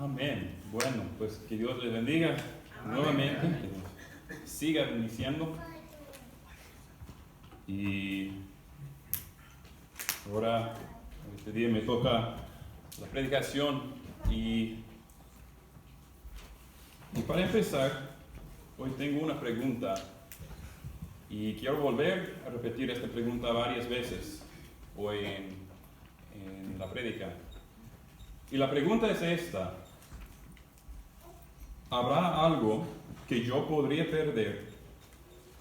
Amén. Bueno, pues que Dios les bendiga nuevamente, que nos siga bendiciendo. Y ahora, este día me toca la predicación y para empezar, hoy tengo una pregunta y quiero volver a repetir esta pregunta varias veces hoy en la prédica. Y la pregunta es esta: ¿habrá algo que yo podría perder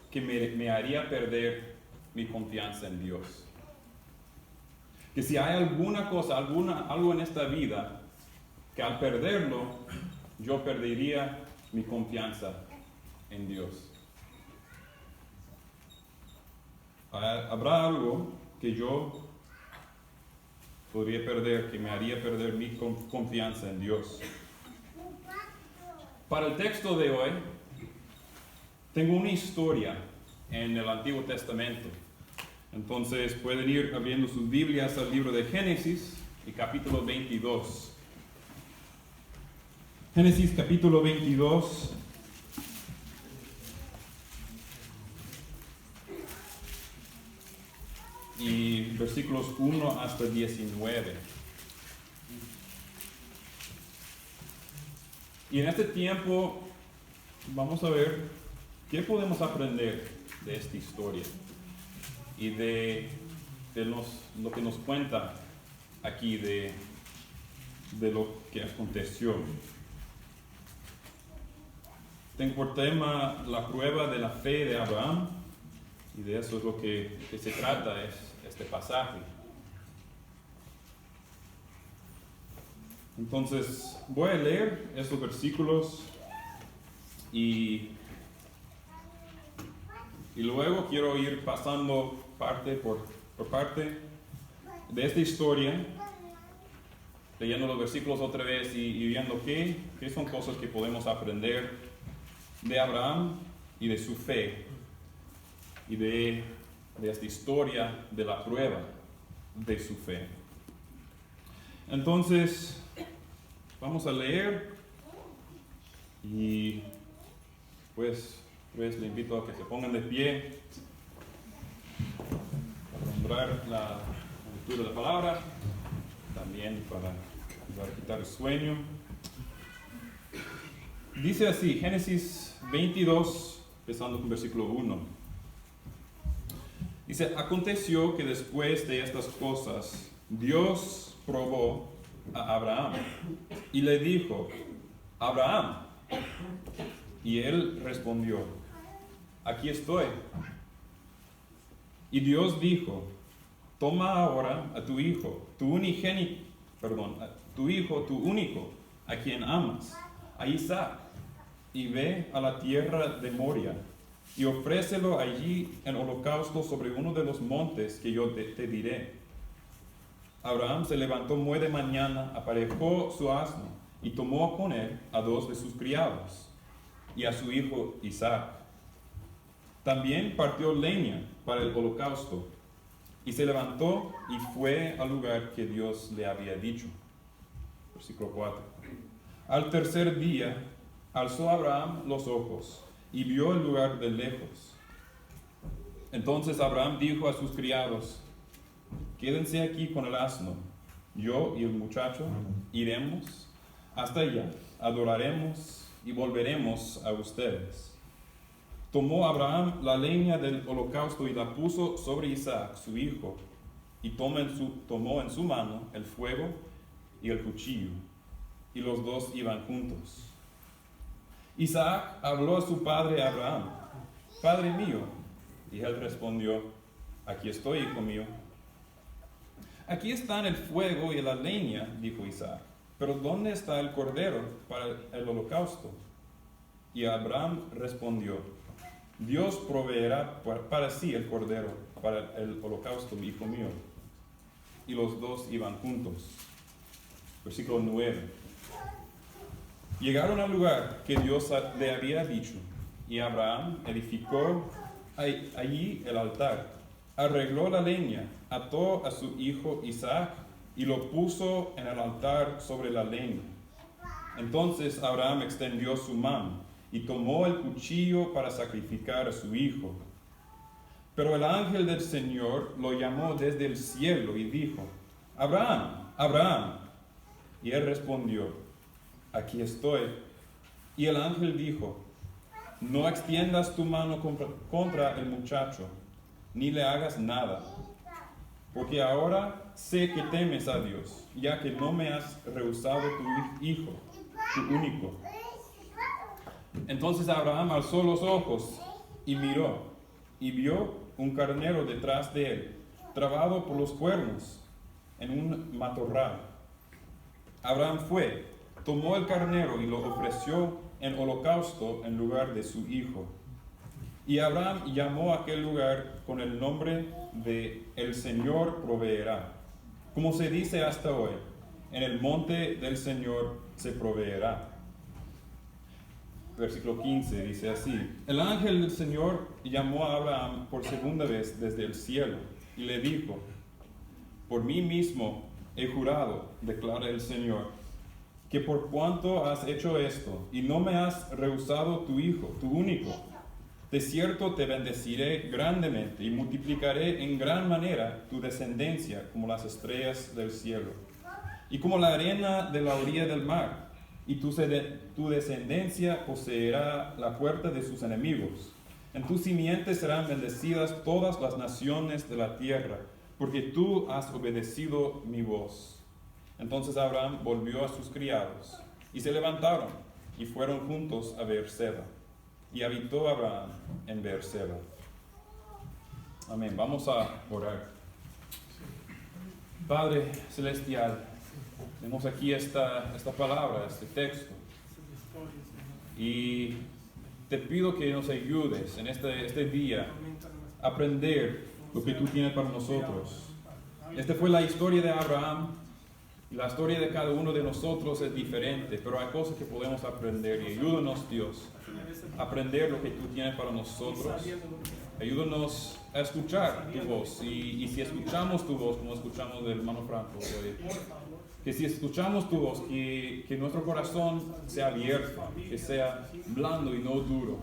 que me haría perder mi confianza en Dios? Que si hay alguna cosa, algo en esta vida que al perderlo yo perdería mi confianza en Dios. ¿Habrá algo que yo podría perder, que me haría perder mi confianza en Dios? Para el texto de hoy, tengo una historia en el Antiguo Testamento. Entonces pueden ir abriendo sus Biblias al libro de Génesis y capítulo 22. Génesis capítulo 22. Y versículos 1 hasta 19. Y en este tiempo vamos a ver qué podemos aprender de esta historia y de lo que nos cuenta aquí de lo que aconteció. Tengo por tema la prueba de la fe de Abraham, y de eso es lo que se trata este pasaje. Entonces voy a leer estos versículos y luego quiero ir pasando parte por parte de esta historia, leyendo los versículos otra vez y viendo qué son cosas que podemos aprender de Abraham y de su fe y de esta historia de la prueba de su fe. Entonces vamos a leer y pues le invito a que se pongan de pie para honrar la lectura de la palabra, también para quitar el sueño. Dice así, Génesis 22, empezando con versículo 1. Dice: aconteció que después de estas cosas, Dios probó a Abraham y le dijo: Abraham. Y él respondió: aquí estoy. Y Dios dijo: toma ahora a tu hijo, tu único, a quien amas, a Isaac, y ve a la tierra de Moria, y ofrécelo allí en holocausto sobre uno de los montes que yo te diré. Abraham se levantó muy de mañana, aparejó su asno, y tomó con él a 2 de sus criados, y a su hijo Isaac. También partió leña para el holocausto, y se levantó y fue al lugar que Dios le había dicho. Versículo 4. Al tercer día, alzó Abraham los ojos, y vio el lugar de lejos. Entonces Abraham dijo a sus criados: quédense aquí con el asno, yo y el muchacho iremos hasta allá, adoraremos y volveremos a ustedes. Tomó Abraham la leña del holocausto y la puso sobre Isaac, su hijo, y tomó en su mano el fuego y el cuchillo, y los dos iban juntos. Isaac habló a su padre Abraham: Padre mío. Y él respondió: aquí estoy, hijo mío. Aquí están el fuego y la leña, dijo Isaac, pero ¿dónde está el cordero para el holocausto? Y Abraham respondió: Dios proveerá para sí el cordero para el holocausto, hijo mío. Y los dos iban juntos. Versículo 9. Llegaron al lugar que Dios le había dicho, y Abraham edificó allí el altar, arregló la leña, ató a su hijo Isaac y lo puso en el altar sobre la leña. Entonces Abraham extendió su mano y tomó el cuchillo para sacrificar a su hijo. Pero el ángel del Señor lo llamó desde el cielo y dijo: Abraham, Abraham. Y él respondió: aquí estoy. Y el ángel dijo: no extiendas tu mano contra el muchacho, ni le hagas nada, porque ahora sé que temes a Dios, ya que no me has rehusado tu hijo, tu único. Entonces Abraham alzó los ojos y miró, y vio un carnero detrás de él, trabado por los cuernos, en un matorral. Abraham fue, tomó el carnero y lo ofreció en holocausto en lugar de su hijo. Y Abraham llamó a aquel lugar con el nombre de El Señor proveerá. Como se dice hasta hoy, en el monte del Señor se proveerá. Versículo 15 dice así: el ángel del Señor llamó a Abraham por segunda vez desde el cielo y le dijo: por mí mismo he jurado, declara el Señor, que por cuanto has hecho esto y no me has rehusado tu hijo, tu único, de cierto te bendeciré grandemente y multiplicaré en gran manera tu descendencia como las estrellas del cielo y como la arena de la orilla del mar. Y tu descendencia poseerá la puerta de sus enemigos. En tu simiente serán bendecidas todas las naciones de la tierra, porque tú has obedecido mi voz. Entonces Abraham volvió a sus criados, y se levantaron, y fueron juntos a Beerseba. Y habitó Abraham en Beerseba. Amén. Vamos a orar. Padre Celestial, tenemos aquí esta palabra, este texto. Y te pido que nos ayudes en este día a aprender lo que tú tienes para nosotros. Esta fue la historia de Abraham. Y la historia de cada uno de nosotros es diferente, pero hay cosas que podemos aprender. Y ayúdanos, Dios, a aprender lo que tú tienes para nosotros. Ayúdanos a escuchar tu voz. Y si escuchamos tu voz, como escuchamos del hermano Franco hoy, que si escuchamos tu voz, que nuestro corazón sea abierto, que sea blando y no duro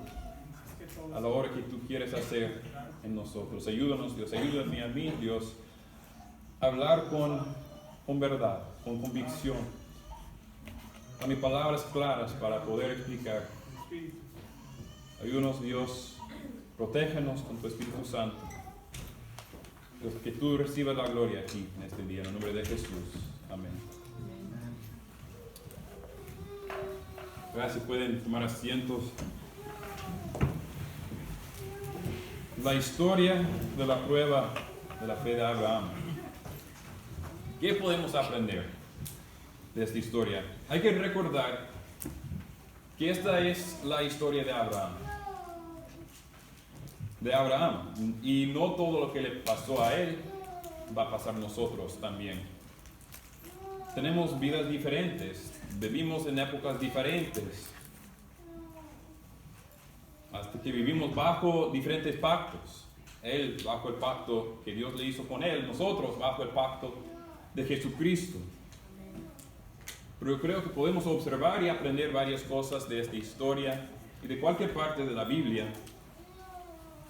a la hora que tú quieres hacer en nosotros. Ayúdanos, Dios, ayúdame a mí, Dios, a hablar con verdad, con convicción, a mis palabras claras para poder explicar. Ayúdanos, Dios, protégenos con tu Espíritu Santo. Dios, que tú recibas la gloria aquí en este día, en el nombre de Jesús. Amén. Gracias, pueden tomar asientos. La historia de la prueba de la fe de Abraham. ¿Qué podemos aprender de esta historia? Hay que recordar que esta es la historia de Abraham. Y no todo lo que le pasó a él va a pasar a nosotros también. Tenemos vidas diferentes, vivimos en épocas diferentes, hasta que vivimos bajo diferentes pactos. Él bajo el pacto que Dios le hizo con él, nosotros bajo el pacto de Jesucristo. Pero yo creo que podemos observar y aprender varias cosas de esta historia y de cualquier parte de la Biblia.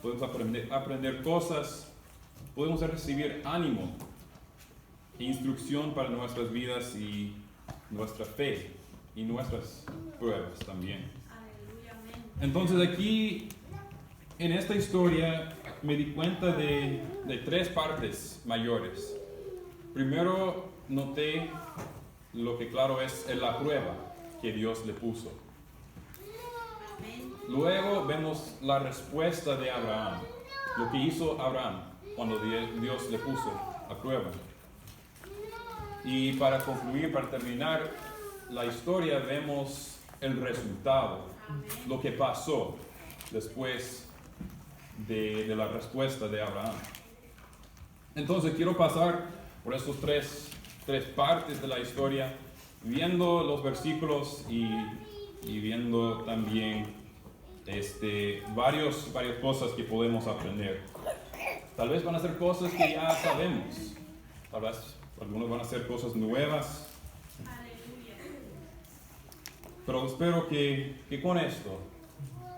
Podemos aprender cosas, podemos recibir ánimo e instrucción para nuestras vidas y nuestra fe y nuestras pruebas también. Entonces aquí en esta historia me di cuenta de tres partes mayores. Primero noté lo que claro es la prueba que Dios le puso. Luego vemos la respuesta de Abraham, lo que hizo Abraham cuando Dios le puso a prueba. Y para concluir, para terminar la historia, vemos el resultado, lo que pasó después de la respuesta de Abraham. Entonces quiero pasar por estos tres partes de la historia, viendo los versículos y viendo también varias cosas que podemos aprender. Tal vez van a ser cosas que ya sabemos, tal vez algunos van a ser cosas nuevas. Pero espero que con esto,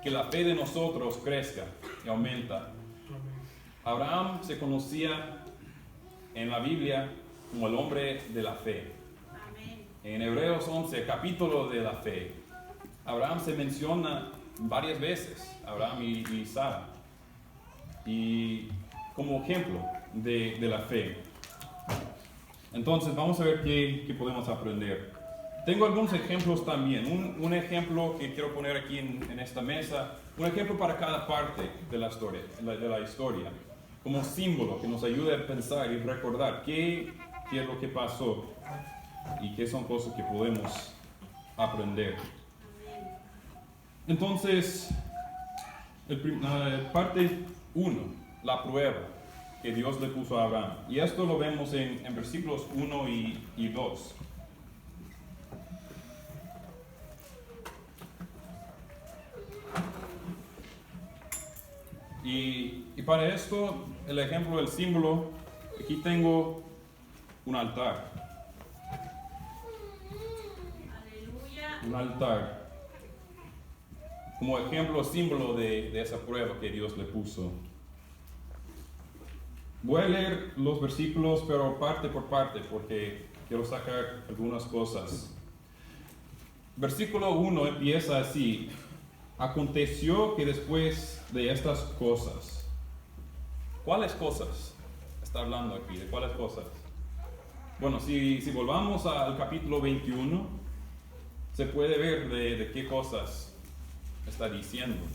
que la fe de nosotros crezca y aumenta. Abraham se conocía en la Biblia como el hombre de la fe. En Hebreos 11, capítulo de la fe, Abraham se menciona varias veces, Abraham y Sara, y como ejemplo de la fe. Entonces vamos a ver qué podemos aprender. Tengo algunos ejemplos también. Un ejemplo que quiero poner aquí en esta mesa, un ejemplo para cada parte de la historia, como símbolo que nos ayude a pensar y recordar qué es lo que pasó y qué son cosas que podemos aprender. Entonces, parte 1, la prueba que Dios le puso a Abraham. Y esto lo vemos en versículos 1 y 2. Y para esto, el ejemplo del símbolo, aquí tengo un altar. Un altar. Como ejemplo, símbolo de esa prueba que Dios le puso. Voy a leer los versículos, pero parte por parte, porque quiero sacar algunas cosas. Versículo 1 empieza así. Aconteció que después de estas cosas. ¿Cuáles cosas está hablando aquí? ¿De cuáles cosas? Bueno, si volvamos al capítulo 21, se puede ver de qué cosas está diciendo.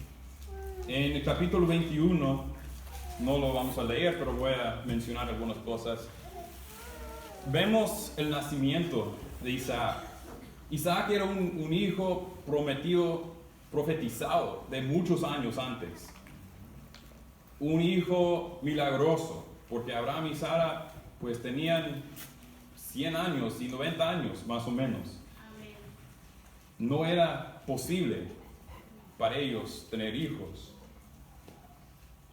En el capítulo 21, no lo vamos a leer, pero voy a mencionar algunas cosas. Vemos el nacimiento de Isaac. Isaac era un hijo prometido, profetizado de muchos años antes. Un hijo milagroso, porque Abraham y Sara pues tenían 100 años y 90 años más o menos. No era posible para ellos tener hijos.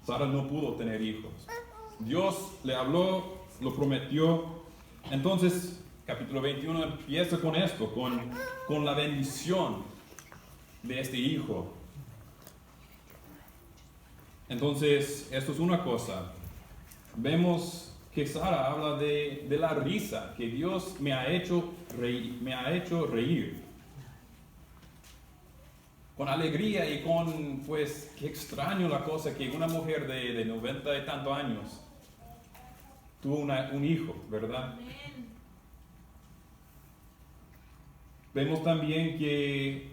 Sara no pudo tener hijos. Dios le habló, lo prometió. Entonces, capítulo 21 empieza con esto, con la bendición de este hijo. Entonces, esto es una cosa. Vemos que Sara habla de la risa, que Dios me ha hecho reír. Con alegría y con, pues, qué extraño la cosa que una mujer de 90 y tantos años tuvo un hijo, ¿verdad? Vemos también que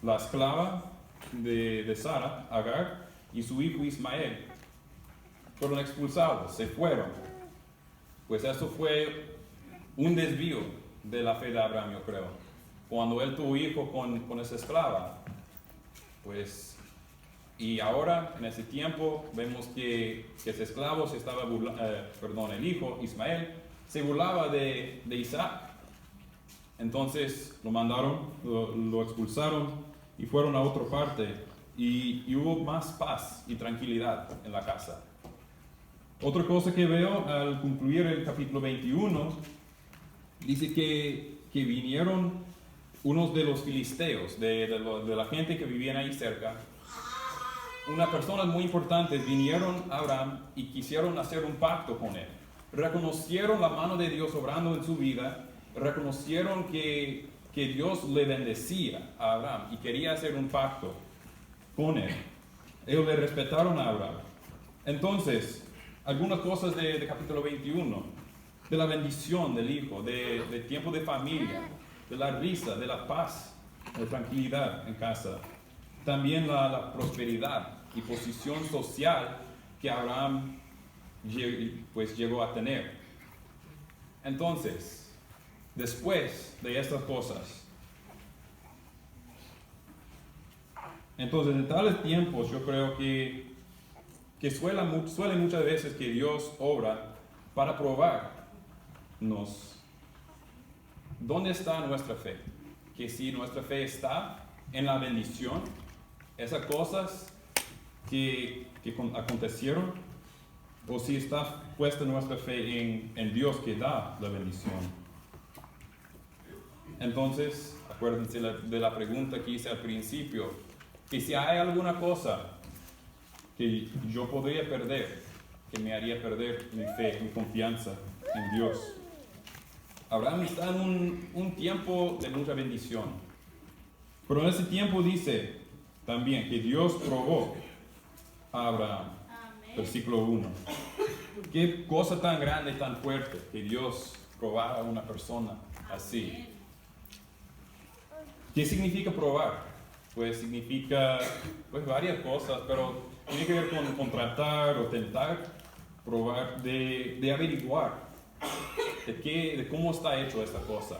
la esclava de Sara, Agar, y su hijo Ismael fueron expulsados, se fueron. Pues eso fue un desvío de la fe de Abraham, yo creo. Cuando él tuvo hijo con esa esclava, pues, y ahora en ese tiempo vemos que ese esclavo se estaba el hijo Ismael se burlaba de Isaac. Entonces lo mandaron, lo expulsaron y fueron a otra parte y hubo más paz y tranquilidad en la casa. Otra cosa que veo al concluir el capítulo 21, dice que vinieron unos de los filisteos, de la gente que vivían ahí cerca. Unas personas muy importantes vinieron a Abraham y quisieron hacer un pacto con él. Reconocieron la mano de Dios obrando en su vida, reconocieron que Dios le bendecía a Abraham y quería hacer un pacto con él. Ellos le respetaron a Abraham. Entonces, algunas cosas de capítulo 21, de la bendición del hijo, de tiempo de familia, de la risa, de la paz, de la tranquilidad en casa. También la prosperidad y posición social que Abraham pues llegó a tener. Entonces, después de estas cosas, entonces en tales tiempos yo creo que suele muchas veces que Dios obra para probarnos dónde está nuestra fe. Que si nuestra fe está en la bendición, esas cosas que acontecieron, o si está puesta nuestra fe en Dios que da la bendición. Entonces, acuérdense de la pregunta que hice al principio, que si hay alguna cosa que yo podría perder, que me haría perder mi fe, mi confianza en Dios. Abraham está en un tiempo de mucha bendición, pero en ese tiempo dice también que Dios probó a Abraham. Amén. Versículo 1. Qué cosa tan grande y tan fuerte que Dios probara a una persona así. Amén. ¿Qué significa probar? Pues significa varias cosas, pero tiene que ver con tratar o tentar, probar, de averiguar de cómo está hecho esta cosa,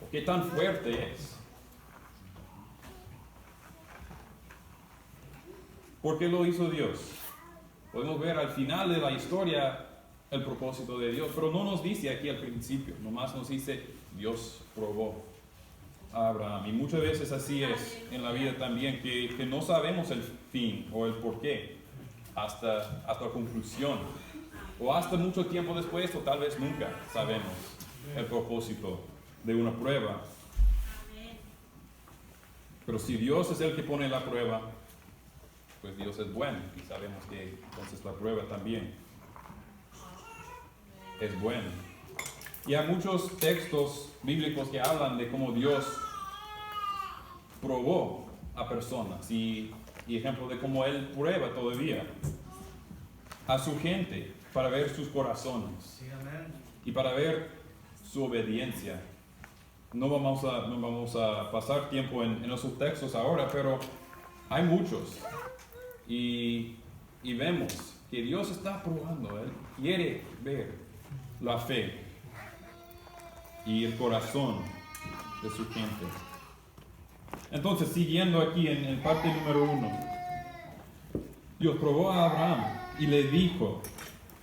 o qué tan fuerte es. ¿Por qué lo hizo Dios? Podemos ver al final de la historia el propósito de Dios, pero no nos dice aquí al principio, nomás nos dice Dios probó a Abraham. Y muchas veces así es en la vida también, que no sabemos el fin o el porqué hasta la conclusión, o hasta mucho tiempo después, o tal vez nunca sabemos el propósito de una prueba. Amén. Pero si Dios es el que pone la prueba, pues Dios es bueno, y sabemos que entonces la prueba también es buena. Y hay muchos textos bíblicos que hablan de cómo Dios probó a personas y ejemplo de cómo Él prueba todavía a su gente para ver sus corazones y para ver su obediencia. No vamos a pasar tiempo en esos textos ahora, pero hay muchos y vemos que Dios está probando. Él quiere ver la fe y el corazón de su gente. Entonces, siguiendo aquí en parte número 1, Dios probó a Abraham y le dijo: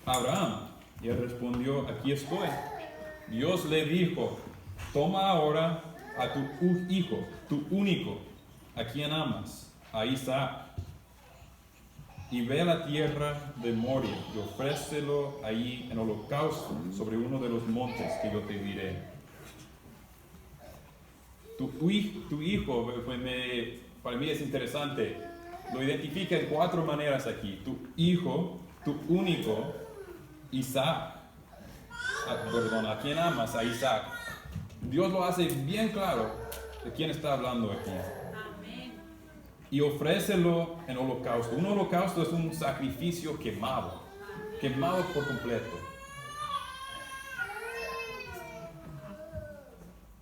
Abraham, y él respondió: aquí estoy. Dios le dijo: toma ahora a tu hijo, tu único, a quien amas, a Isaac, y ve a la tierra de Moria y ofrécelo allí en holocausto sobre uno de los montes que yo te diré. Tu hijo, para mí es interesante, lo identifica en 4 maneras aquí. Tu hijo, tu único, Isaac. A quien amas, a Isaac. Dios lo hace bien claro de quién está hablando aquí. Amén. Y ofrécelo en holocausto. Un holocausto es un sacrificio quemado por completo.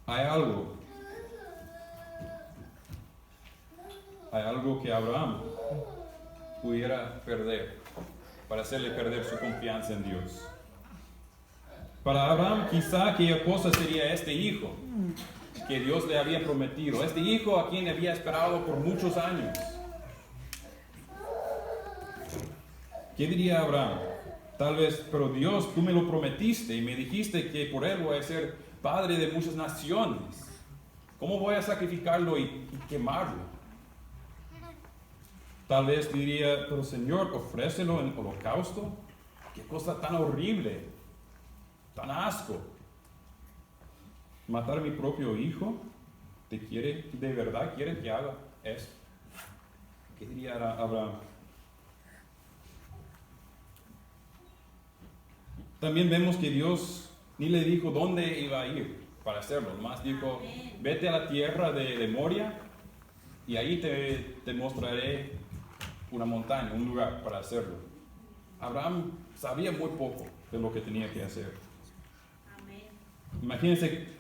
Hay algo que Abraham pudiera perder para hacerle perder su confianza en Dios. Para Abraham quizá aquella cosa sería este hijo que Dios le había prometido, este hijo a quien había esperado por muchos años. ¿Qué diría Abraham? Tal vez: pero Dios, tú me lo prometiste y me dijiste que por él voy a ser padre de muchas naciones. ¿Cómo voy a sacrificarlo y quemarlo? Tal vez diría: pero Señor, ofrécelo en holocausto. Qué cosa tan horrible, tan asco. ¿Matar a mi propio hijo? ¿De verdad quiere que haga eso? ¿Qué diría Abraham? También vemos que Dios ni le dijo dónde iba a ir para hacerlo. Nomás dijo: vete a la tierra de Moria y ahí te mostraré una montaña, un lugar para hacerlo. Abraham sabía muy poco de lo que tenía que hacer. Amén. Imagínense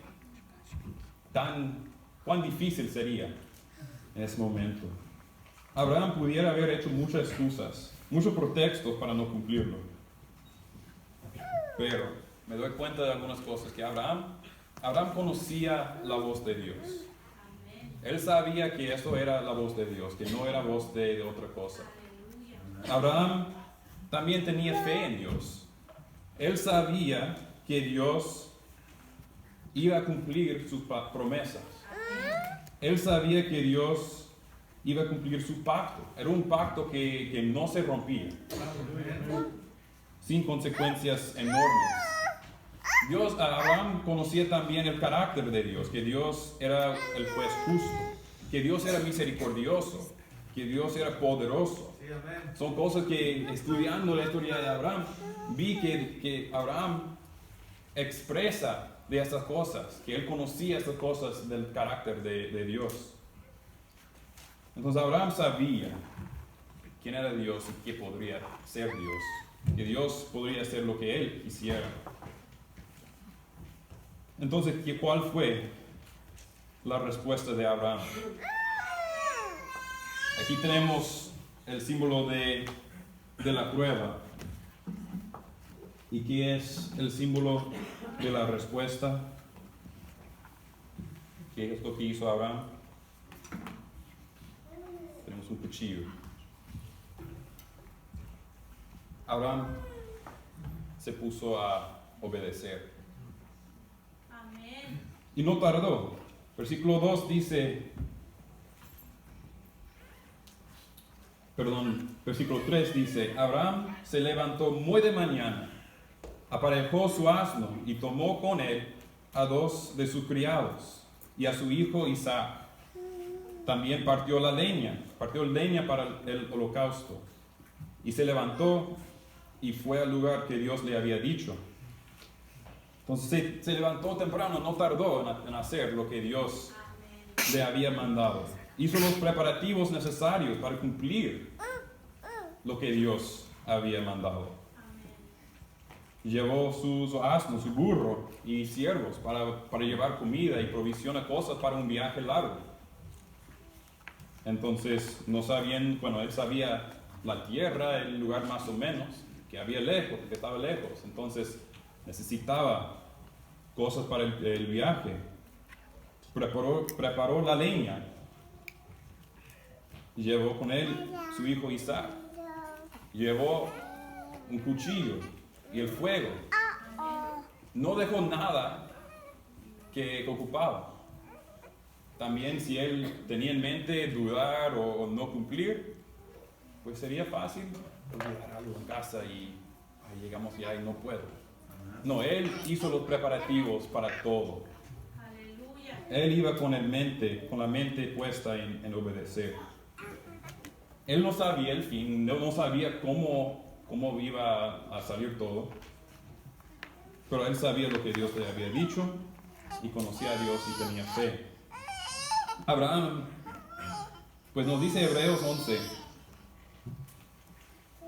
cuán difícil sería en ese momento. Abraham pudiera haber hecho muchas excusas, muchos pretextos para no cumplirlo. Pero me doy cuenta de algunas cosas, que Abraham conocía la voz de Dios. Amén. Él sabía que eso era la voz de Dios, que no era voz de otra cosa. Aleluya. Abraham también tenía fe en Dios. Él sabía que Dios iba a cumplir sus promesas. Él sabía que Dios iba a cumplir su pacto. Era un pacto que no se rompía, sin consecuencias enormes. Abraham conocía también el carácter de Dios, que Dios era el juez justo, que Dios era misericordioso, que Dios era poderoso. Sí, amén. Son cosas que estudiando la historia de Abraham, vi que Abraham expresa de estas cosas, que él conocía estas cosas del carácter de Dios. Entonces Abraham sabía quién era Dios y qué podría ser Dios, que Dios podría hacer lo que él quisiera. Entonces, ¿cuál fue la respuesta de Abraham? Aquí tenemos el símbolo de la prueba. ¿Y qué es el símbolo de la respuesta? ¿Qué es lo que hizo Abraham? Tenemos un cuchillo. Abraham se puso a obedecer. Amén. Y no tardó. Versículo 2 dice, versículo 3 dice, Abraham se levantó muy de mañana, aparejó su asno y tomó con él a 2 de sus criados y a su hijo Isaac. También partió leña para el holocausto. Y se levantó y fue al lugar que Dios le había dicho. Entonces se levantó temprano, no tardó en hacer lo que Dios Amén. le había mandado. Hizo los preparativos necesarios para cumplir lo que Dios había mandado. Amén. Llevó sus asnos, su burro y siervos para llevar comida y provisión a cosas para un viaje largo. Entonces no sabían, él sabía la tierra, el lugar más o menos, que estaba lejos. Entonces necesitaba cosas para el viaje. Preparó la leña. Llevó con él su hijo Isaac. Llevó un cuchillo y el fuego. No dejó nada que ocupaba. También si él tenía en mente dudar o no cumplir, pues sería fácil olvidar algo en casa y ahí llegamos ya y no puedo. No, él hizo los preparativos para todo. Aleluya. Él iba con la mente puesta en obedecer. Él no sabía el fin, no sabía cómo iba a salir todo, pero él sabía lo que Dios le había dicho y conocía a Dios y tenía fe. Abraham, pues nos dice Hebreos 11,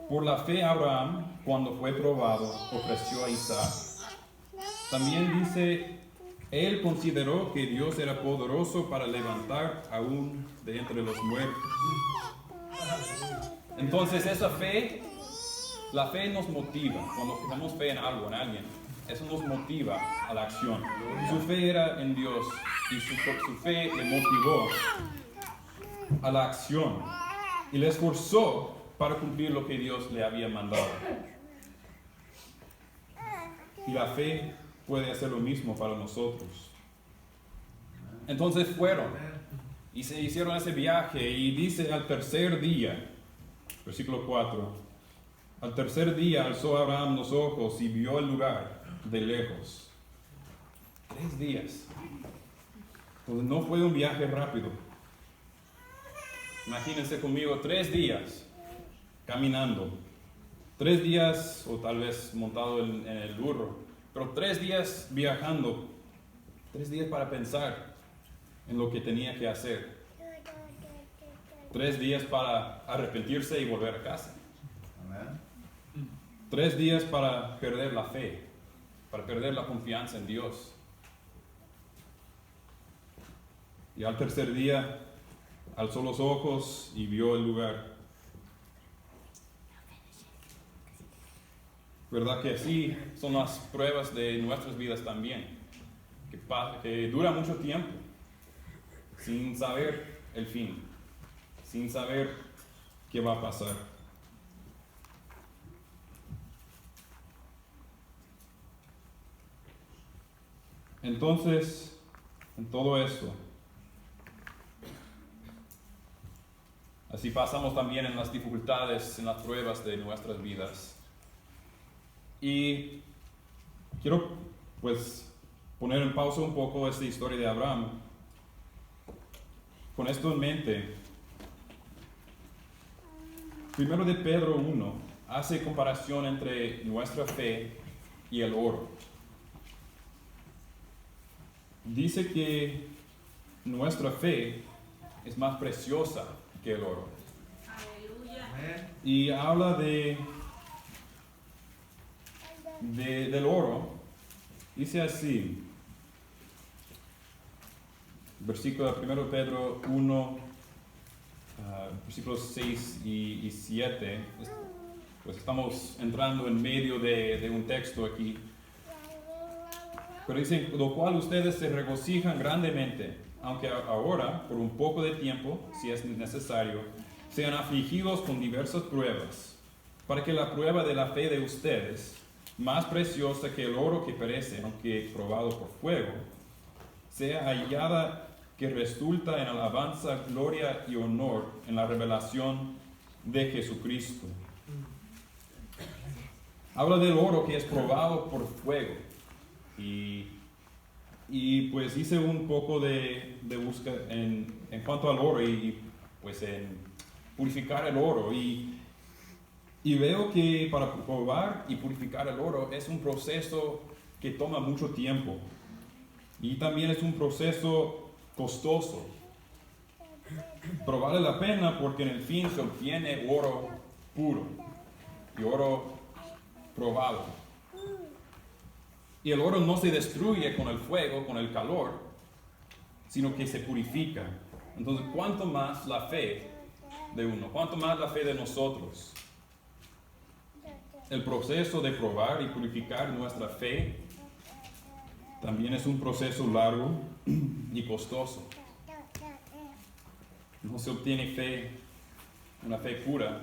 por la fe Abraham, cuando fue probado, ofreció a Isaac. También dice, él consideró que Dios era poderoso para levantar aún de entre los muertos. Entonces la fe nos motiva, cuando tenemos fe en algo, en alguien, eso nos motiva a la acción. Su fe era en Dios y su fe le motivó a la acción y le esforzó para cumplir lo que Dios le había mandado. Y la fe puede hacer lo mismo para nosotros. Entonces fueron y se hicieron ese viaje y dice al tercer día, versículo 4, al tercer día alzó Abraham los ojos y vio el lugar de lejos. 3 días. Entonces no fue un viaje rápido. Imagínense conmigo 3 días caminando, 3 días o tal vez montado en el burro, pero 3 días viajando, 3 días para pensar en lo que tenía que hacer, 3 días para arrepentirse y volver a casa, 3 días para perder la fe, para perder la confianza en Dios. Y al tercer día alzó los ojos y vio el lugar. ¿Verdad que así son las pruebas de nuestras vidas también? Que dura mucho tiempo sin saber el fin, sin saber qué va a pasar. Entonces, en todo esto, así pasamos también en las dificultades, en las pruebas de nuestras vidas. Y quiero pues poner en pausa un poco esta historia de Abraham. Con esto en mente, primero de Pedro 1 hace comparación entre nuestra fe y el oro. Dice que nuestra fe es más preciosa que el oro. Aleluya. Y habla del oro. Dice así, versículo 1 Pedro 1, versículos 6 y 7. Pues estamos entrando en medio de un texto aquí. Pero dice, lo cual ustedes se regocijan grandemente, aunque ahora, por un poco de tiempo, si es necesario, sean afligidos con diversas pruebas, para que la prueba de la fe de ustedes, más preciosa que el oro que perece, aunque probado por fuego, sea hallada que resulta en alabanza, gloria y honor en la revelación de Jesucristo. Habla del oro que es probado por fuego. Y pues hice un poco de búsqueda en cuanto al oro y pues en purificar el oro. Y veo que para probar y purificar el oro es un proceso que toma mucho tiempo. Y también es un proceso costoso. Pero vale la pena porque en el fin se obtiene oro puro y oro probado. Y el oro no se destruye con el fuego, con el calor, sino que se purifica. Entonces, ¿cuánto más la fe de uno? ¿Cuánto más la fe de nosotros? El proceso de probar y purificar nuestra fe también es un proceso largo y costoso. No se obtiene una fe pura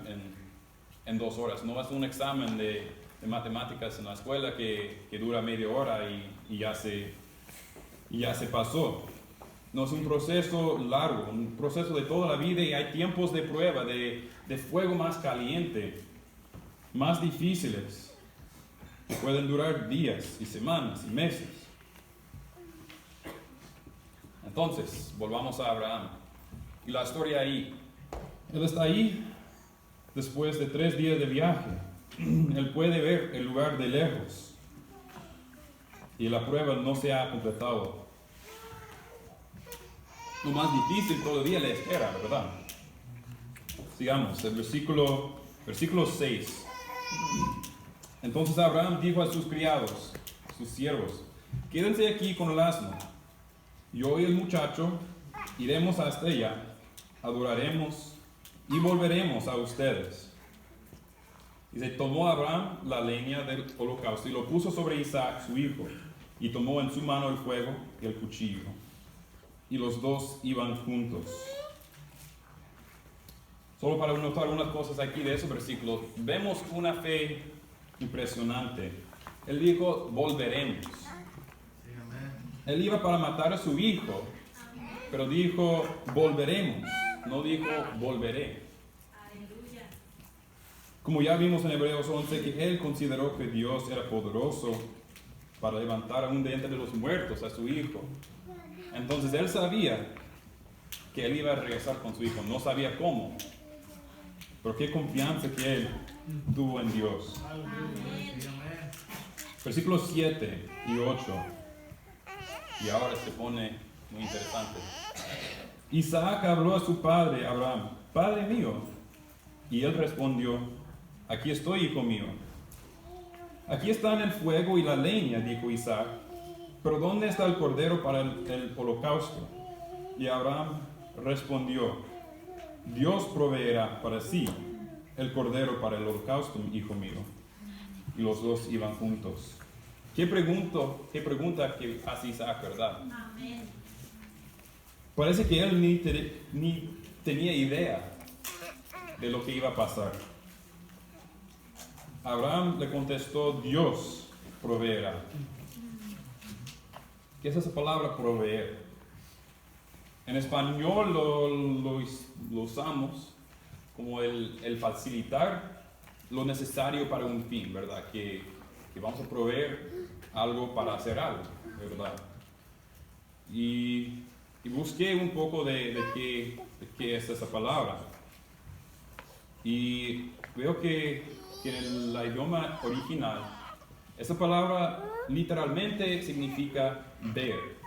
en 2 horas. No es un examen de matemáticas en la escuela que dura media hora y ya se pasó. No, es un proceso largo, un proceso de toda la vida, y hay tiempos de prueba, de fuego más caliente, más difíciles, que pueden durar días y semanas y meses. Entonces, volvamos a Abraham y la historia ahí. Él está ahí después de 3 días de viaje. Él puede ver el lugar de lejos y la prueba no se ha completado. Lo más difícil todavía le espera, ¿verdad? Sigamos, el versículo 6. Entonces Abraham dijo a sus criados, sus siervos, quédense aquí con el asno. Yo y el muchacho iremos hasta allá, adoraremos y volveremos a ustedes. Dice, tomó Abraham la leña del holocausto y lo puso sobre Isaac, su hijo, y tomó en su mano el fuego y el cuchillo. Y los dos iban juntos. Solo para notar algunas cosas aquí de esos versículos, vemos una fe impresionante. Él dijo, volveremos. Él iba para matar a su hijo, pero dijo, volveremos. No dijo, volveré. Como ya vimos en Hebreos 11, que él consideró que Dios era poderoso para levantar aún de entre los muertos a su hijo. Entonces él sabía que él iba a regresar con su hijo. No sabía cómo. Pero qué confianza que él tuvo en Dios. Versículos 7 y 8. Y ahora se pone muy interesante. Isaac habló a su padre Abraham, Padre mío. Y él respondió, aquí estoy, hijo mío. Aquí están el fuego y la leña, dijo Isaac, pero ¿dónde está el cordero para el holocausto? Y Abraham respondió, Dios proveerá para sí el cordero para el holocausto, hijo mío. Y los dos iban juntos. ¿Qué pregunta que hace Isaac, verdad? Amén. Parece que él ni tenía idea de lo que iba a pasar. Abraham le contestó, Dios proveerá. ¿Qué es esa palabra proveer? En español lo usamos como el facilitar lo necesario para un fin, ¿verdad? Que vamos a proveer algo para hacer algo, ¿verdad? Y busqué un poco de qué es esa palabra. Y veo que en el idioma original, esa palabra literalmente significa ver.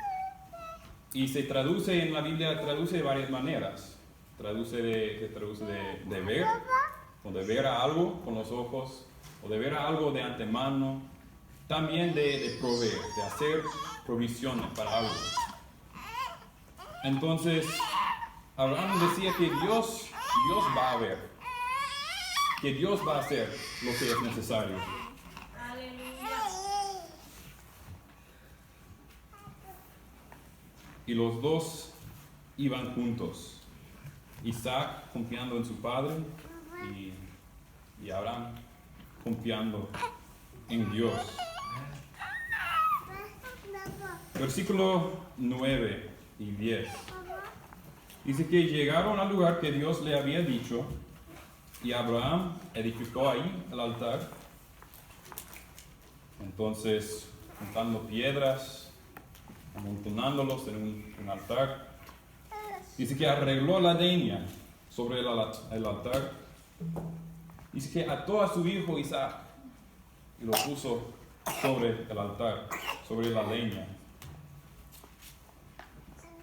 Y se traduce en la Biblia, traduce de varias maneras. Se traduce de ver, o de ver a algo con los ojos, o de ver a algo de antemano. También de proveer, de hacer provisiones para algo. Entonces, Abraham decía que Dios va a ver, que Dios va a hacer lo que es necesario. Aleluya. Y los dos iban juntos. Isaac confiando en su padre y Abraham confiando en Dios. Versículo 9 y 10. Dice que llegaron al lugar que Dios le había dicho y Abraham edificó ahí el altar. Entonces, juntando piedras, amontonándolos en un altar. Dice que arregló la leña sobre el altar. Dice que ató a su hijo Isaac y lo puso sobre el altar, sobre la leña.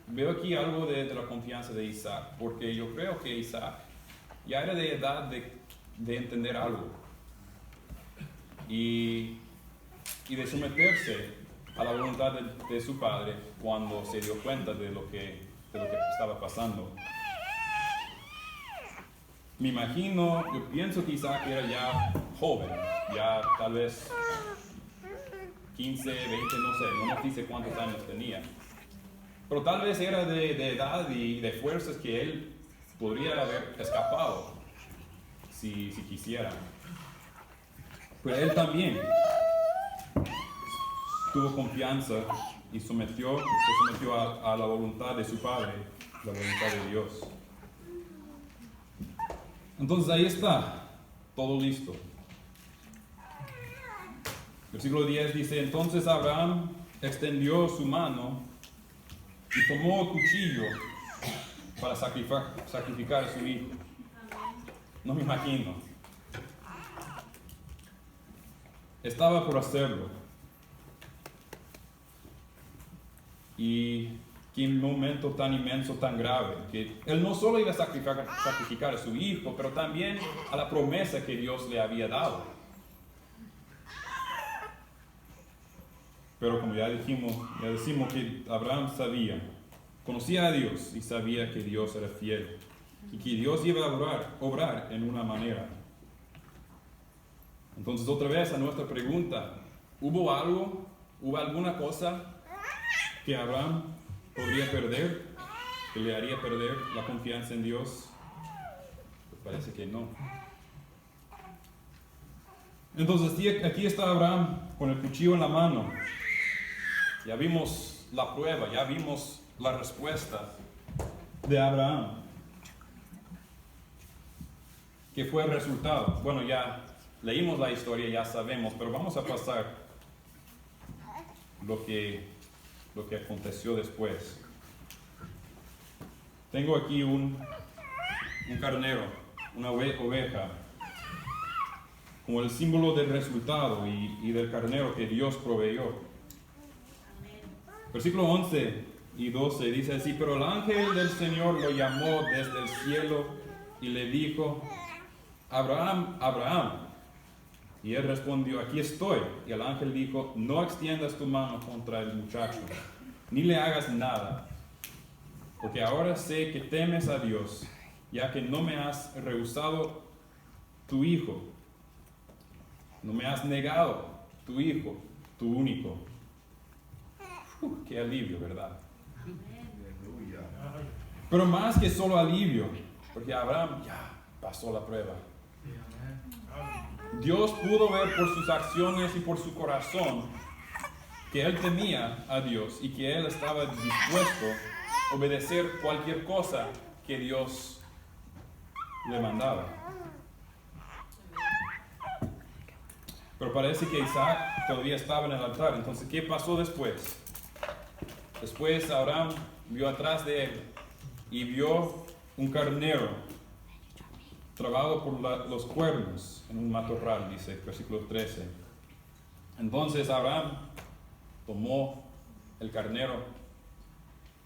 Veo aquí algo de la confianza de Isaac, porque yo creo que Isaac ya era de edad de entender algo y de someterse a la voluntad de su padre cuando se dio cuenta de lo que estaba pasando. Me imagino, yo pienso que Isaac era ya joven, ya tal vez 15, 20, no sé, no nos dice cuántos años tenía. Pero tal vez era de edad y de fuerzas que él podría haber escapado si quisiera. Pero él también tuvo confianza y se sometió a la voluntad de su padre, la voluntad de Dios. Entonces ahí está, todo listo. Versículo 10 dice, entonces Abraham extendió su mano y tomó el cuchillo para sacrificar a su hijo. No me imagino. Estaba por hacerlo. Y qué momento tan inmenso, tan grave, que él no solo iba a sacrificar a su hijo, pero también a la promesa que Dios le había dado. Pero como ya decimos que Abraham conocía a Dios y sabía que Dios era fiel y que Dios iba a obrar en una manera. Entonces otra vez a nuestra pregunta, ¿hubo alguna cosa que Abraham podría perder, que le haría perder la confianza en Dios? Pues parece que no. Entonces aquí está Abraham con el cuchillo en la mano. Ya vimos la prueba, ya vimos la respuesta de Abraham. ¿Qué fue el resultado? Bueno, ya leímos la historia, ya sabemos, pero vamos a pasar lo que aconteció después. Tengo aquí un carnero, una oveja, como el símbolo del resultado y del carnero que Dios proveyó. Versículo 11 y 12 dice así, pero el ángel del Señor lo llamó desde el cielo y le dijo, Abraham, Abraham. Y él respondió, aquí estoy. Y el ángel dijo, no extiendas tu mano contra el muchacho, ni le hagas nada, porque ahora sé que temes a Dios, ya que no me has rehusado tu hijo, no me has negado tu hijo, tu único. Qué alivio, ¿verdad? Pero más que solo alivio, porque Abraham ya pasó la prueba. Dios pudo ver por sus acciones y por su corazón que él temía a Dios y que él estaba dispuesto a obedecer cualquier cosa que Dios le mandaba. Pero parece que Isaac todavía estaba en el altar. Entonces, ¿qué pasó después? Después Abraham vio atrás de él y vio un carnero trabado por los cuernos en un matorral, dice versículo 13. Entonces Abraham tomó el carnero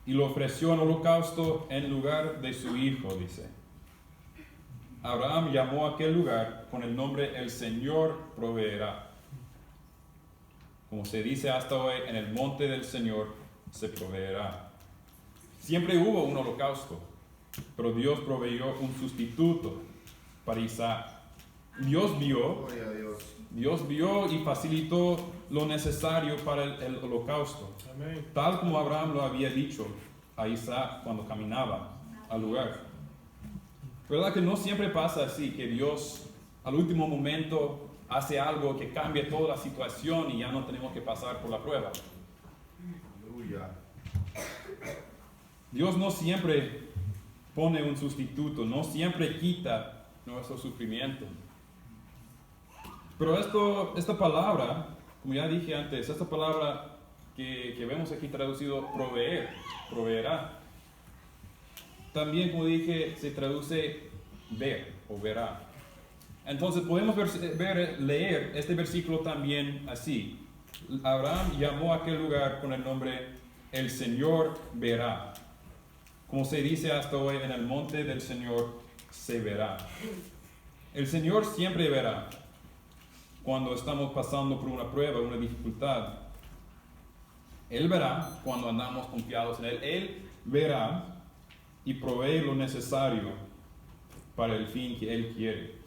y lo ofreció en holocausto en lugar de su hijo, dice. Abraham llamó a aquel lugar con el nombre El Señor proveerá. Como se dice hasta hoy, en el monte del Señor se proveerá. Siempre hubo un holocausto, pero Dios proveyó un sustituto para Isaac. Dios vio y facilitó lo necesario para el holocausto. Amén. Tal como Abraham lo había dicho a Isaac cuando caminaba al lugar. ¿Verdad que no siempre pasa así, que Dios al último momento hace algo que cambia toda la situación y ya no tenemos que pasar por la prueba? Aleluya. Dios no siempre pone un sustituto, no siempre quita nuestro sufrimiento. Pero esta palabra, como ya dije antes, esta palabra que vemos aquí traducido proveerá, también, como dije, se traduce ver o verá. Entonces podemos leer este versículo también así. Abraham llamó a aquel lugar con el nombre El Señor verá. Como se dice hasta hoy, en el monte del Señor se verá. El Señor siempre verá cuando estamos pasando por una prueba, una dificultad. Él verá cuando andamos confiados en Él. Él verá y provee lo necesario para el fin que Él quiere.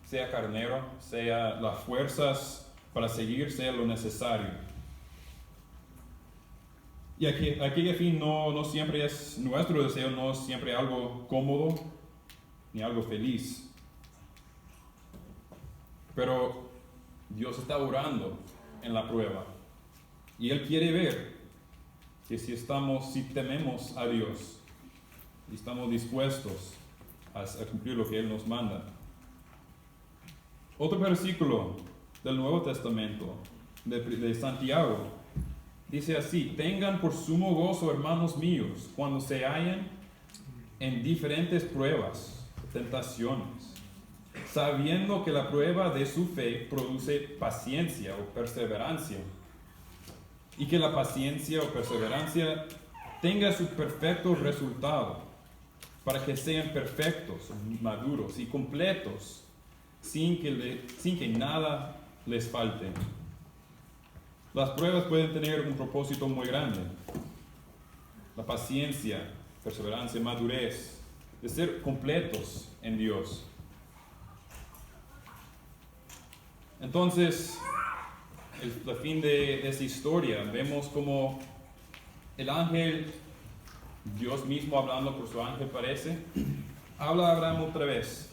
Sea carnero, sea las fuerzas para seguir, sea lo necesario. Y aquel fin no siempre es nuestro deseo, no es siempre algo cómodo ni algo feliz. Pero Dios está orando en la prueba. Y Él quiere ver que si tememos a Dios y estamos dispuestos a cumplir lo que Él nos manda. Otro versículo del Nuevo Testamento, de Santiago, dice así: tengan por sumo gozo, hermanos míos, cuando se hallen en diferentes pruebas, tentaciones, sabiendo que la prueba de su fe produce paciencia o perseverancia, y que la paciencia o perseverancia tenga su perfecto resultado, para que sean perfectos, maduros y completos, sin que nada les falte. Las pruebas pueden tener un propósito muy grande. La paciencia, perseverancia, madurez, de ser completos en Dios. Entonces, el fin de esta historia, vemos como el ángel, Dios mismo hablando por su ángel parece, habla a Abraham otra vez.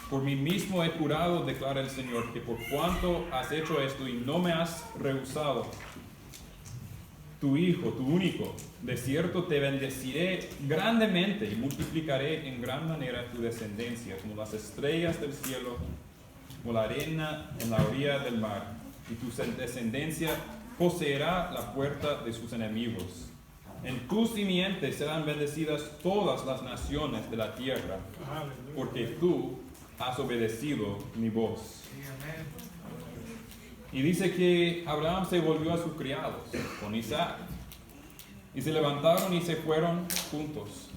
Por mí mismo he jurado, declara el Señor, que por cuanto has hecho esto y no me has rehusado tu hijo, tu único, de cierto te bendeciré grandemente y multiplicaré en gran manera tu descendencia, como las estrellas del cielo, como la arena en la orilla del mar, y tu descendencia poseerá la puerta de sus enemigos. En tu simiente serán bendecidas todas las naciones de la tierra, porque tú has obedecido mi voz. Y dice que Abraham se volvió a sus criados con Isaac, y se levantaron y se fueron juntos.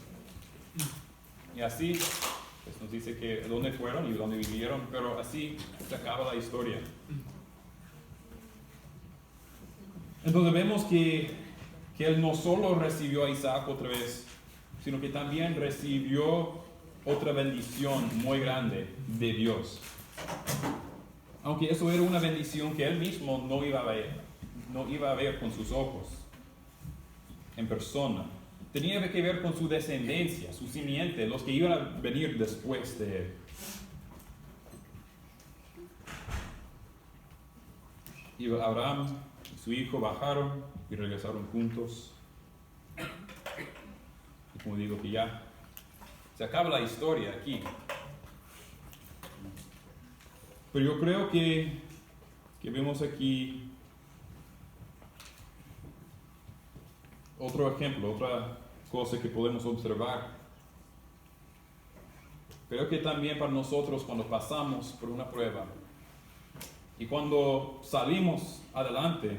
Y así, pues nos dice que dónde fueron y dónde vivieron, pero así se acaba la historia. Entonces vemos que él no solo recibió a Isaac otra vez, sino que también recibió otra bendición muy grande de Dios. Aunque eso era una bendición que él mismo no iba a ver con sus ojos, en persona. Tenía que ver con su descendencia, su simiente, los que iban a venir después de él. Y Abraham y su hijo bajaron y regresaron juntos. Y como digo que ya se acaba la historia aquí. Pero yo creo que vemos aquí otro ejemplo, otra cosa que podemos observar. Creo que también para nosotros cuando pasamos por una prueba y cuando salimos adelante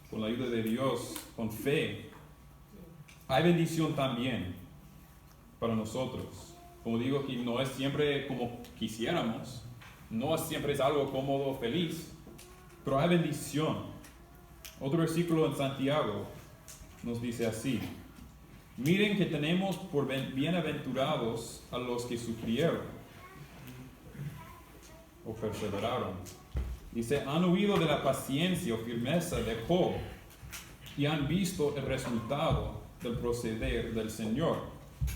con la ayuda de Dios, con fe, hay bendición también para nosotros. Como digo, que no es siempre como quisiéramos, no siempre es algo cómodo, feliz, pero hay bendición. Otro versículo en Santiago nos dice así: miren que tenemos por bienaventurados a los que sufrieron o perseveraron. Dice, han huido de la paciencia o firmeza de Job y han visto el resultado del proceder del Señor,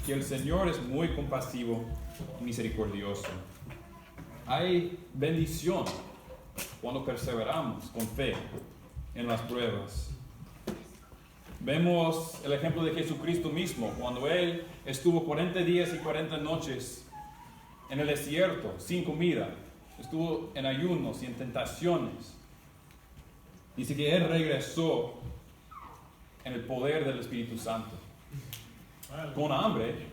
que el Señor es muy compasivo y misericordioso. Hay bendición cuando perseveramos con fe en las pruebas. Vemos el ejemplo de Jesucristo mismo, cuando Él estuvo 40 días y 40 noches en el desierto, sin comida, estuvo en ayunos y en tentaciones. Dice que Él regresó en el poder del Espíritu Santo, con hambre,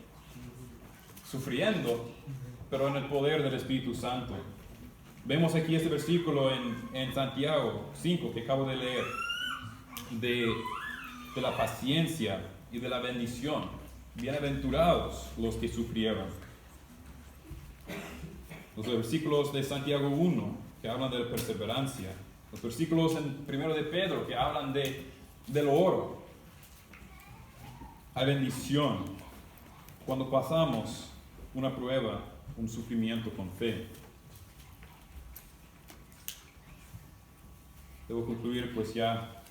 sufriendo, pero en el poder del Espíritu Santo. Vemos aquí este versículo en Santiago 5 que acabo de leer, de la paciencia y de la bendición. Bienaventurados los que sufrieron. Los versículos de Santiago 1 que hablan de la perseverancia. Los versículos en 1 de Pedro que hablan del oro. Hay bendición cuando pasamos una prueba, un sufrimiento con fe. Debo concluir, pues ya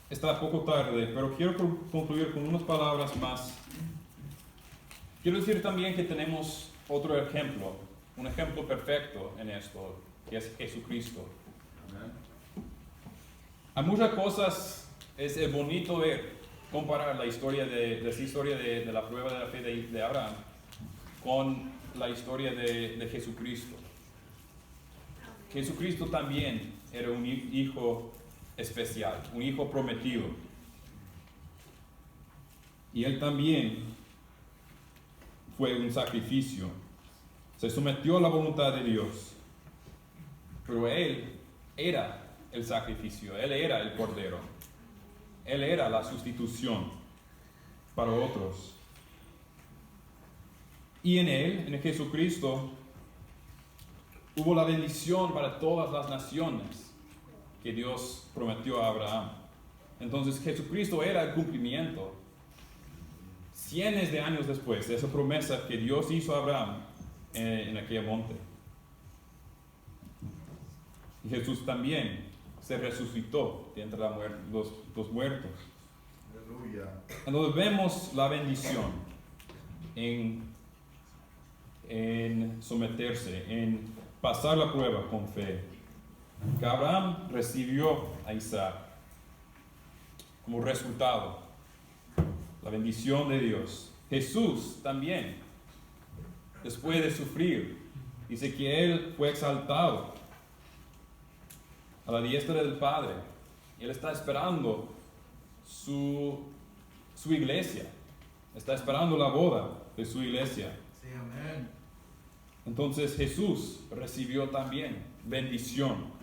está poco tarde, pero quiero concluir con unas palabras más. Quiero decir también que tenemos otro ejemplo, un ejemplo perfecto en esto, que es Jesucristo. Hay muchas cosas, es bonito ver, comparar la historia de la prueba de la fe de Abraham con la historia de Jesucristo. Jesucristo también era un hijo especial, un hijo prometido. Y Él también fue un sacrificio. Se sometió a la voluntad de Dios. Pero Él era el sacrificio, Él era el cordero. Él era la sustitución para otros. Y en Él, en Jesucristo, hubo la bendición para todas las naciones que Dios prometió a Abraham. Entonces Jesucristo era el cumplimiento, cientos de años después, de esa promesa que Dios hizo a Abraham en aquel monte. Y Jesús también se resucitó de entre los muertos. Aleluya. Entonces vemos la bendición en someterse, en pasar la prueba con fe. Que Abraham recibió a Isaac como resultado, la bendición de Dios. Jesús también, después de sufrir, dice que Él fue exaltado a la diestra del Padre. Él está esperando su iglesia, está esperando la boda de su iglesia. Sí, amén. Entonces Jesús recibió también bendición.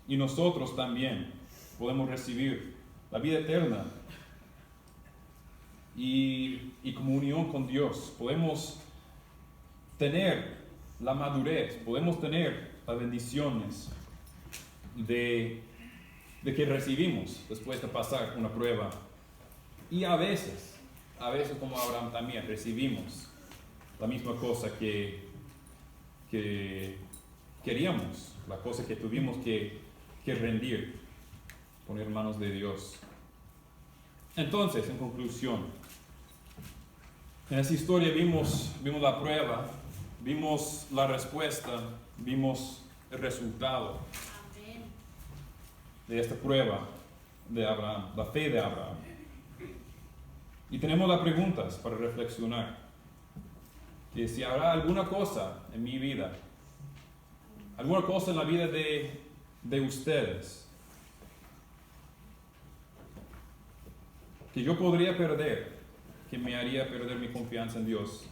Y nosotros también podemos recibir la vida eterna y comunión con Dios. Podemos tener la madurez, podemos tener las bendiciones de que recibimos después de pasar una prueba. Y a veces como Abraham también recibimos la misma cosa que queríamos, la cosa que tuvimos que rendir, poner en manos de Dios. Entonces, en conclusión, en esta historia vimos la prueba, vimos la respuesta, vimos el resultado Amén. de esta prueba de Abraham, la fe de Abraham. Y tenemos las preguntas para reflexionar. Que si habrá alguna cosa en mi vida alguna cosa en la vida de ustedes que yo podría perder, que me haría perder mi confianza en Dios.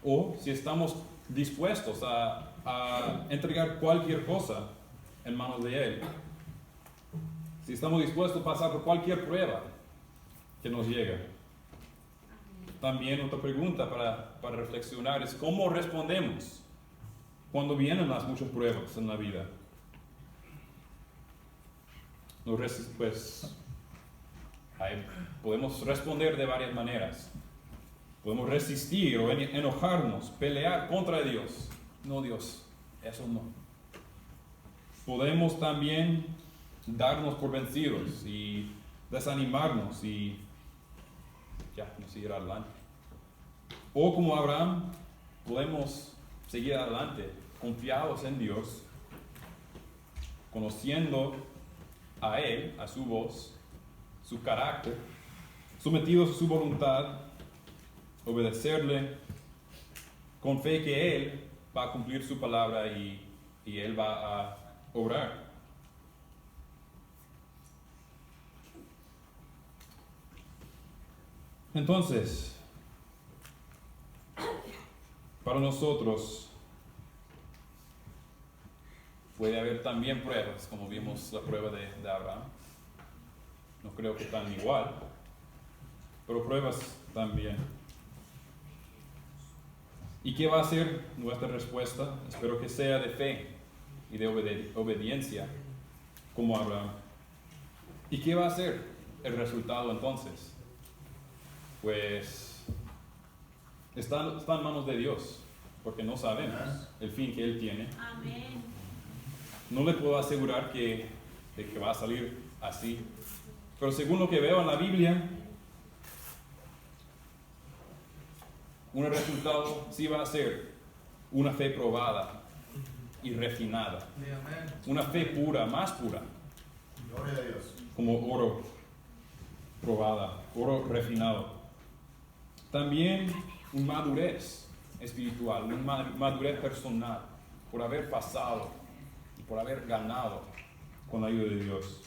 O si estamos dispuestos a entregar cualquier cosa en manos de Él. Si estamos dispuestos a pasar por cualquier prueba que nos llega. También otra pregunta para reflexionar es ¿cómo respondemos cuando vienen las muchas pruebas en la vida? Podemos responder de varias maneras. Podemos resistir o enojarnos, pelear contra Dios. No, Dios, eso no. Podemos también darnos por vencidos y desanimarnos y ya, no seguir adelante. O como Abraham, podemos seguir adelante, confiados en Dios, conociendo a Él, a su voz, su carácter, sometidos a su voluntad, obedecerle, con fe que Él va a cumplir su palabra y Él va a obrar. Entonces, para nosotros puede haber también pruebas, como vimos la prueba de Abraham. No creo que tan igual, pero pruebas también. ¿Y qué va a ser nuestra respuesta? Espero que sea de fe y de obediencia, como Abraham. ¿Y qué va a ser el resultado entonces? Pues está en manos de Dios, porque no sabemos el fin que Él tiene. Amén. No le puedo asegurar que va a salir así, pero según lo que veo en la Biblia, un resultado sí va a ser una fe probada y refinada. Una fe pura, más pura. Gloria a Dios. Como oro probada, oro refinado. También una madurez espiritual, una madurez personal, por haber pasado y por haber ganado con la ayuda de Dios.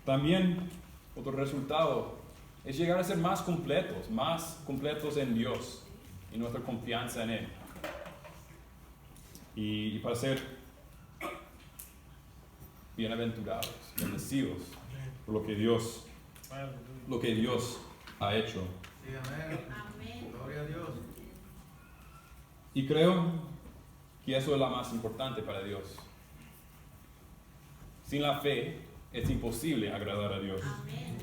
También otro resultado es llegar a ser más completos en Dios y nuestra confianza en Él. Y para ser bienaventurados, bendecidos por lo que Dios ha hecho. Sí, amén. Amén. Gloria a Dios. Y creo que eso es lo más importante para Dios. Sin la fe es imposible agradar a Dios. Amén.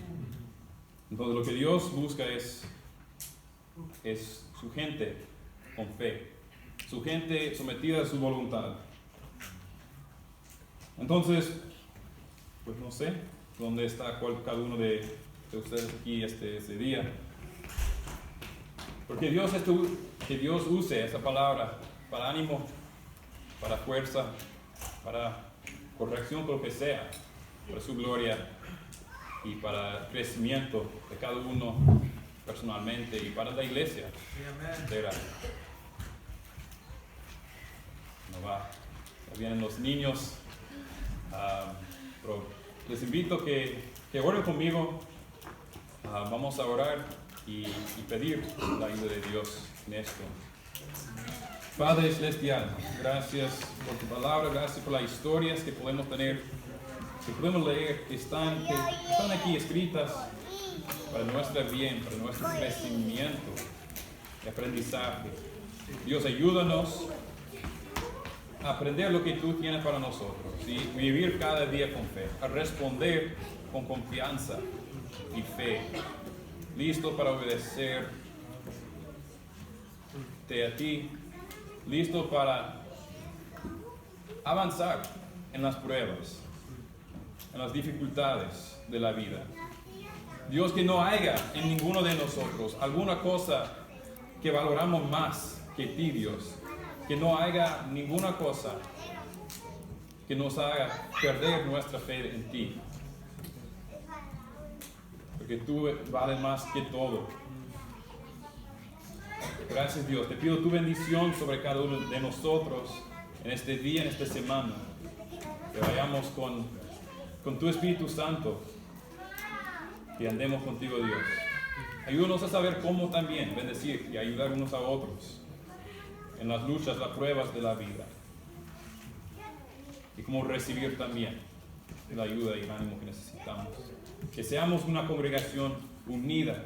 Entonces lo que Dios busca es su gente con fe, su gente sometida a su voluntad. Entonces, pues no sé dónde está cada uno de ustedes aquí ese día. Porque que Dios use esa palabra para ánimo, para fuerza, para corrección, por lo que sea, para su gloria y para el crecimiento de cada uno personalmente y para la iglesia entera. No va. Ya vienen los niños. Pero les invito que oren conmigo. Vamos a orar y pedir la ayuda de Dios en esto. Padre Celestial, gracias por tu palabra, gracias por las historias que podemos tener, que podemos leer, que están aquí escritas para nuestro bien, para nuestro crecimiento y aprendizaje. Dios, ayúdanos a aprender lo que tú tienes para nosotros y vivir cada día con fe, a responder con confianza y fe, listo para obedecerte a ti, listo para avanzar en las pruebas, en las dificultades de la vida. Dios, que no haya en ninguno de nosotros alguna cosa que valoramos más que ti, Dios. Que no haya ninguna cosa que nos haga perder nuestra fe en ti. Porque tú vales más que todo. Gracias, Dios. Te pido tu bendición sobre cada uno de nosotros en este día, en esta semana. Que vayamos con tu Espíritu Santo y andemos contigo, Dios. Ayúdanos a saber cómo también bendecir y ayudar unos a otros en las luchas, las pruebas de la vida. Y cómo recibir también la ayuda y el ánimo que necesitamos. Que seamos una congregación unida.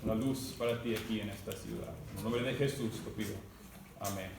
Una luz para ti aquí en esta ciudad. En el nombre de Jesús te pido. Amén.